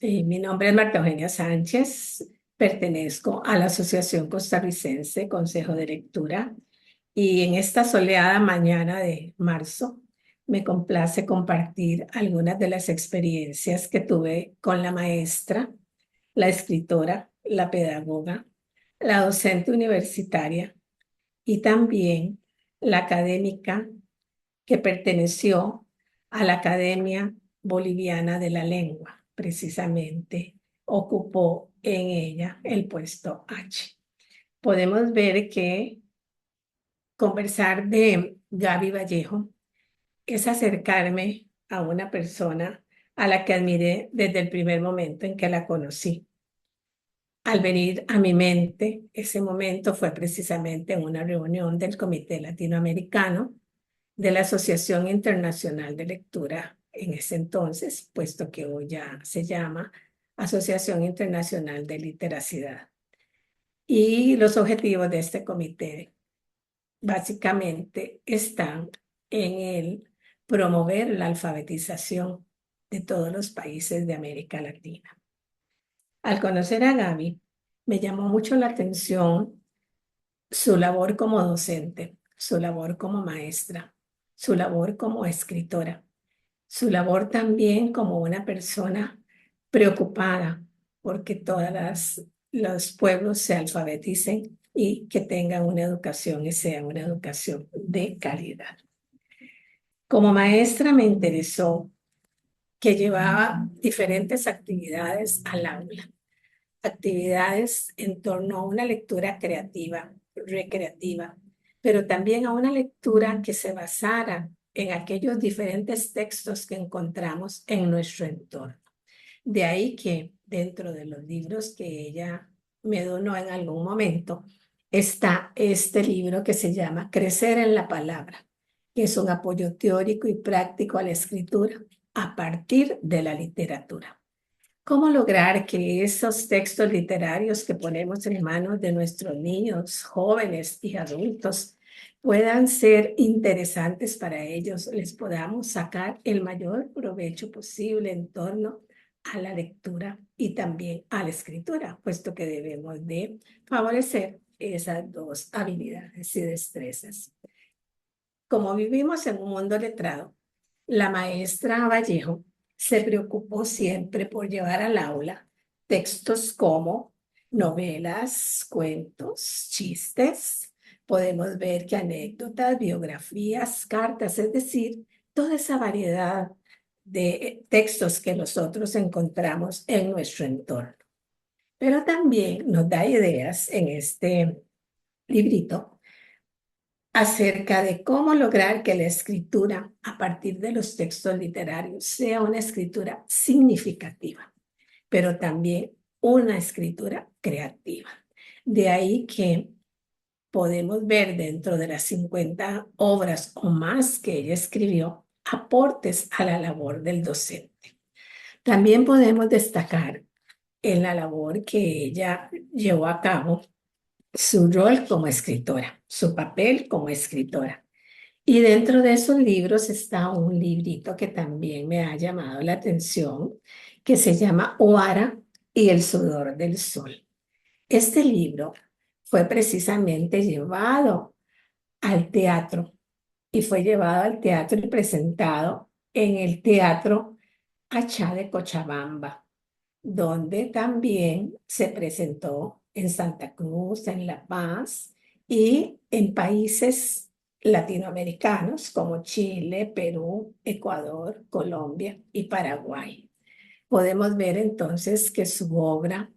Mi nombre es Marta Eugenia Sánchez, pertenezco a la Asociación Costarricense Consejo de Lectura y en esta soleada mañana de marzo me complace compartir algunas de las experiencias que tuve con la maestra, la escritora, la pedagoga, la docente universitaria y también la académica que perteneció a la Academia Boliviana de la Lengua, precisamente ocupó en ella el puesto H. Podemos ver que conversar de Gaby Vallejo es acercarme a una persona a la que admiré desde el primer momento en que la conocí. Al venir a mi mente, ese momento fue precisamente en una reunión del Comité Latinoamericano de la Asociación Internacional de Lectura en ese entonces, puesto que hoy ya se llama Asociación Internacional de Literacidad. Y los objetivos de este comité básicamente están en el promover la alfabetización de todos los países de América Latina. Al conocer a Gaby, me llamó mucho la atención su labor como docente, su labor como maestra, su labor como escritora, su labor también como una persona preocupada porque los pueblos se alfabeticen y que tengan una educación y sea una educación de calidad. Como maestra me interesó que llevaba diferentes actividades al aula, actividades en torno a una lectura creativa, recreativa, pero también a una lectura que se basara en aquellos diferentes textos que encontramos en nuestro entorno. De ahí que dentro de los libros que ella me donó en algún momento está este libro que se llama Crecer en la Palabra, que es un apoyo teórico y práctico a la escritura a partir de la literatura. ¿Cómo lograr que esos textos literarios que ponemos en manos de nuestros niños, jóvenes y adultos puedan ser interesantes para ellos, les podamos sacar el mayor provecho posible en torno a la lectura y también a la escritura, puesto que debemos de favorecer esas dos habilidades y destrezas? Como vivimos en un mundo letrado, la maestra Vallejo se preocupó siempre por llevar al aula textos como novelas, cuentos, chistes. Podemos ver que anécdotas, biografías, cartas, es decir, toda esa variedad de textos que nosotros encontramos en nuestro entorno. Pero también nos da ideas en este librito acerca de cómo lograr que la escritura a partir de los textos literarios sea una escritura significativa, pero también una escritura creativa. De ahí que podemos ver dentro de las 50 obras o más que ella escribió, aportes a la labor del docente. También podemos destacar en la labor que ella llevó a cabo su rol como escritora, su papel como escritora. Y dentro de esos libros está un librito que también me ha llamado la atención, que se llama Oara y el sudor del sol. Este libro fue precisamente llevado al teatro y fue llevado al teatro y presentado en el Teatro Achá de Cochabamba, donde también se presentó en Santa Cruz, en La Paz y en países latinoamericanos como Chile, Perú, Ecuador, Colombia y Paraguay. Podemos ver entonces que su obra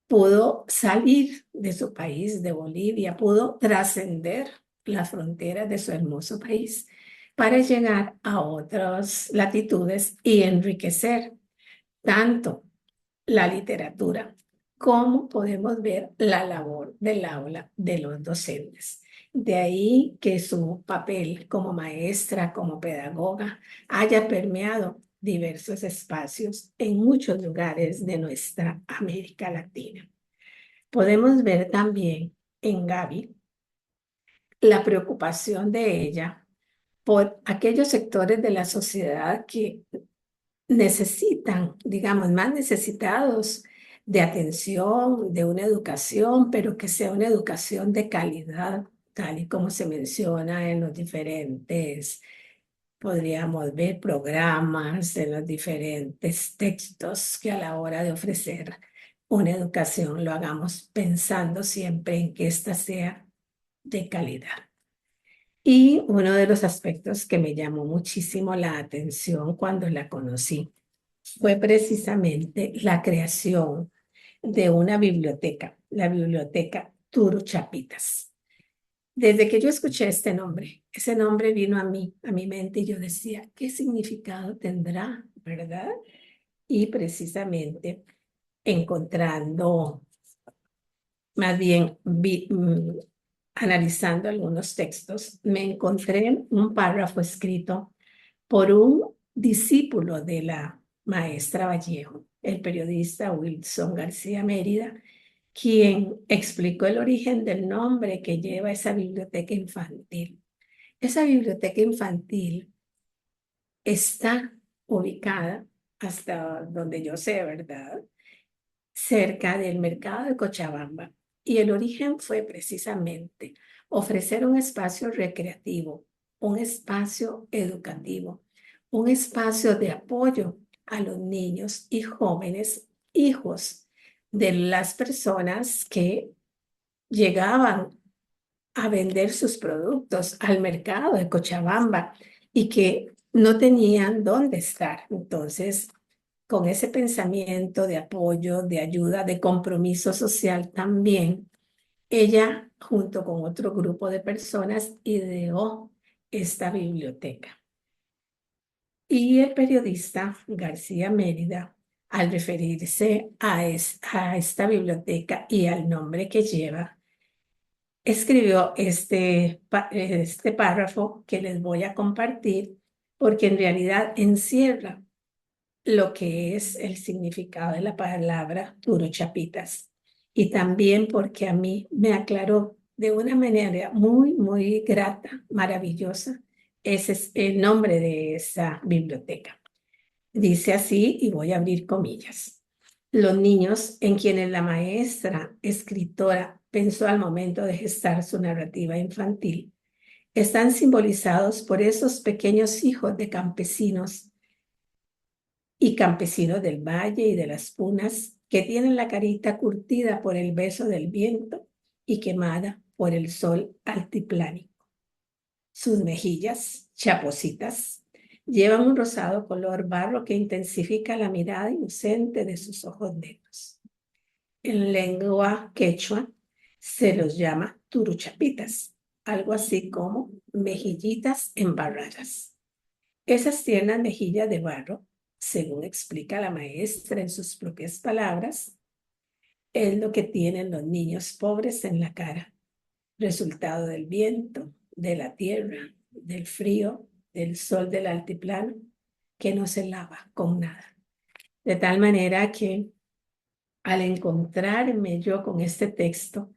pudo salir de su país, de Bolivia, pudo trascender las fronteras de su hermoso país para llegar a otras latitudes y enriquecer tanto la literatura como podemos ver la labor del aula de los docentes. De ahí que su papel como maestra, como pedagoga, haya permeado diversos espacios en muchos lugares de nuestra América Latina. Podemos ver también en Gaby la preocupación de ella por aquellos sectores de la sociedad que necesitan, digamos, más necesitados de atención, de una educación, pero que sea una educación de calidad, tal y como se menciona en los diferentes, podríamos ver programas, en los diferentes textos que a la hora de ofrecer una educación lo hagamos pensando siempre en que ésta sea de calidad. Y uno de los aspectos que me llamó muchísimo la atención cuando la conocí fue precisamente la creación de una biblioteca, la biblioteca Turo Chapitas. Desde que yo escuché este nombre, ese nombre vino a mi mente y yo decía, ¿qué significado tendrá, verdad? Y precisamente encontrando, más bien analizando algunos textos, me encontré un párrafo escrito por un discípulo de la maestra Vallejo, el periodista Wilson García Mérida, quien explicó el origen del nombre que lleva esa biblioteca infantil. Esa biblioteca infantil está ubicada, hasta donde yo sé, ¿verdad?, cerca del mercado de Cochabamba. Y el origen fue precisamente ofrecer un espacio recreativo, un espacio educativo, un espacio de apoyo a los niños y jóvenes, hijos de las personas que llegaban a vender sus productos al mercado de Cochabamba y que no tenían dónde estar. Entonces, con ese pensamiento de apoyo, de ayuda, de compromiso social también, ella, junto con otro grupo de personas, ideó esta biblioteca. Y el periodista García Mérida, al referirse a esta biblioteca y al nombre que lleva, escribió este párrafo que les voy a compartir porque en realidad encierra lo que es el significado de la palabra Turuchapitas y también porque a mí me aclaró de una manera muy, muy grata, maravillosa, ese es el nombre de esa biblioteca. Dice así, y voy a abrir comillas. Los niños en quienes la maestra escritora pensó al momento de gestar su narrativa infantil están simbolizados por esos pequeños hijos de campesinos y campesinos del valle y de las punas que tienen la carita curtida por el beso del viento y quemada por el sol altiplánico. Sus mejillas, chapositas, llevan un rosado color barro que intensifica la mirada inocente de sus ojos negros. En lengua quechua se los llama turuchapitas, algo así como mejillitas embarradas. Esas tiernas mejillas de barro, según explica la maestra en sus propias palabras, es lo que tienen los niños pobres en la cara, resultado del viento, de la tierra, del frío, del sol del altiplano, que no se lava con nada. De tal manera que al encontrarme yo con este texto,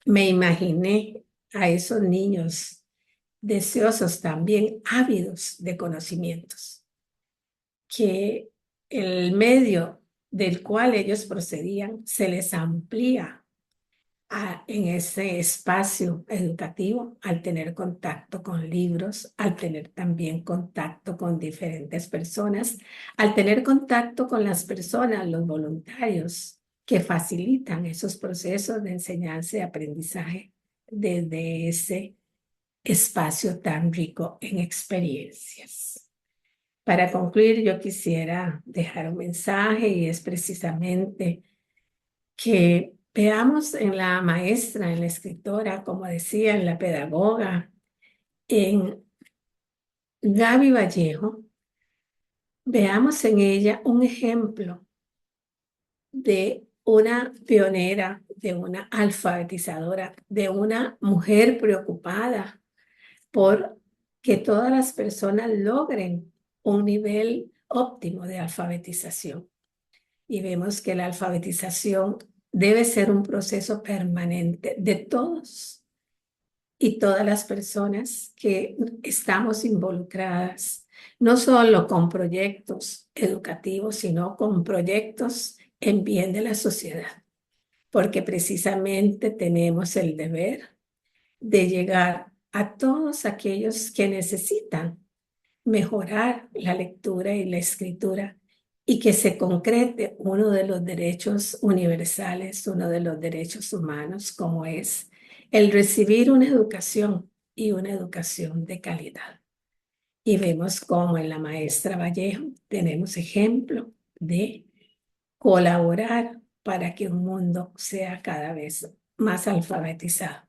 me imaginé a esos niños deseosos también, ávidos de conocimientos, que el medio del cual ellos procedían se les amplía en ese espacio educativo al tener contacto con libros, al tener también contacto con diferentes personas, al tener contacto con las personas, los voluntarios que facilitan esos procesos de enseñanza y aprendizaje desde ese espacio tan rico en experiencias. Para concluir, yo quisiera dejar un mensaje y es precisamente que veamos en la maestra, en la escritora, como decía, en la pedagoga, en Gaby Vallejo, veamos en ella un ejemplo de una pionera, de una alfabetizadora, de una mujer preocupada por que todas las personas logren un nivel óptimo de alfabetización. Y vemos que la alfabetización debe ser un proceso permanente de todos y todas las personas que estamos involucradas no solo con proyectos educativos, sino con proyectos en bien de la sociedad, porque precisamente tenemos el deber de llegar a todos aquellos que necesitan mejorar la lectura y la escritura y que se concrete uno de los derechos universales, uno de los derechos humanos, como es el recibir una educación y una educación de calidad. Y vemos cómo en la maestra Vallejo tenemos ejemplo de colaborar para que un mundo sea cada vez más alfabetizado.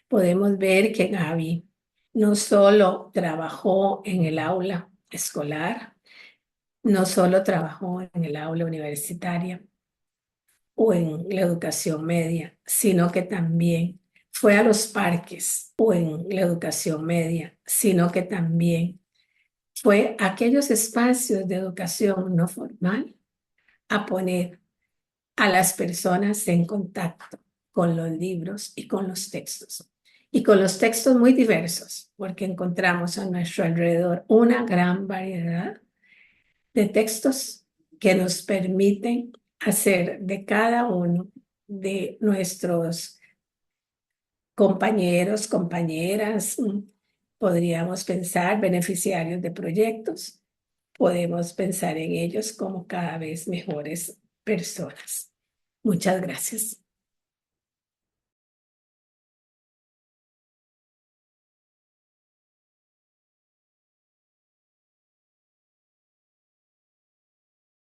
Podemos ver que Gaby no solo trabajó en el aula escolar, no solo trabajó en el aula universitaria o en la educación media, sino que también fue a los parques o en la educación media, sino que también fue a aquellos espacios de educación no formal a poner a las personas en contacto con los libros y con los textos. Y con los textos muy diversos, porque encontramos a nuestro alrededor una gran variedad de textos que nos permiten hacer de cada uno de nuestros compañeros, compañeras, podríamos pensar beneficiarios de proyectos, podemos pensar en ellos como cada vez mejores personas. Muchas gracias.